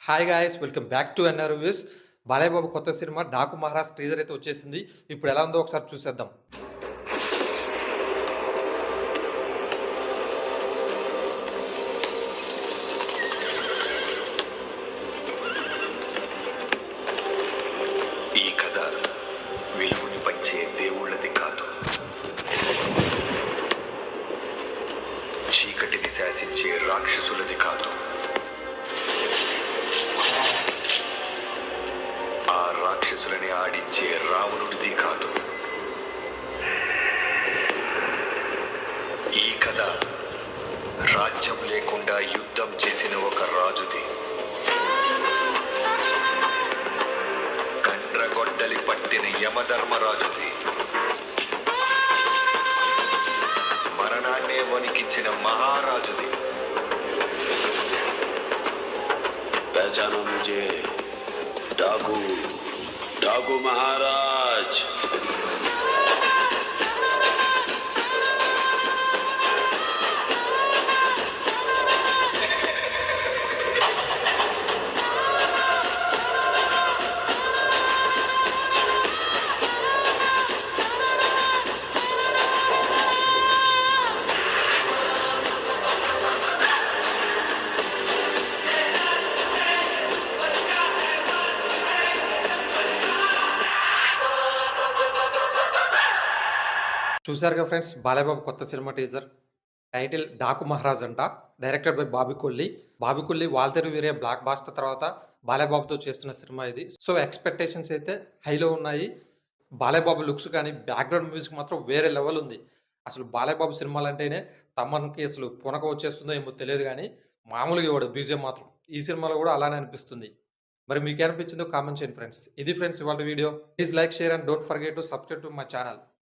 Hi guys! Welcome back to NR reviews. Balayya Babu కొత్త cinema 'Daaku Maharaj' teaser అయితే వచ్చేసింది. ఇప్పుడు ఎలా ఉందో ఒకసారి చూసేద్దాం. ఈ కథ వెలుగుని పంచే దేవుళ్ళది కాదు, చీకటిని శాసించే రాక్షసులది కాదు, ఆ రాక్షసులని ఆడించే రావణుడిది కాదు. ఈ కథ రాజ్యం లేకుండా యుద్ధం చేసిన ఒక రాజుది, కండ్రగొడ్డలి పట్టిన యమధర్మరాజుది, మరణాన్నే వణికించిన మహారాజుది. पहचानो मुझे, डाकू डाकू महाराज। చూసారుగా ఫ్రెండ్స్, బాలయ్య బాబు కొత్త cinema teaser. Title 'Daaku Maharaj' అంట. Directed by Bobby Kolli. Bobby Kolli 'Waltair Veerayya' blockbuster తర్వాత బాలయ్య బాబుతో చేస్తున్న సినిమా ఇది. సో ఎక్స్‌పెక్టేషన్స్ అయితే హైలో ఉన్నాయి. బాలయ్య బాబు లుక్స్ కానీ, బ్యాక్‌గ్రౌండ్ మ్యూజిక్ మాత్రం వేరే లెవెల్ ఉంది. అసలు బాలయ్య బాబు సినిమాలంటేనే తమన్‌కి అసలు పునక వచ్చేస్తుందో ఏమో తెలియదు గానీ, మామూలుగా ఇవ్వడు బీజీఎం మాత్రం. ఈ సినిమాలో కూడా అలానే అనిపిస్తుంది. మరి మీకేమనిపించిందో కామెంట్ చేయండి ఫ్రెండ్స్. ఇది ఫ్రెండ్స్ ఇవాల్టి video. Please like, share and don't forget to subscribe to my channel.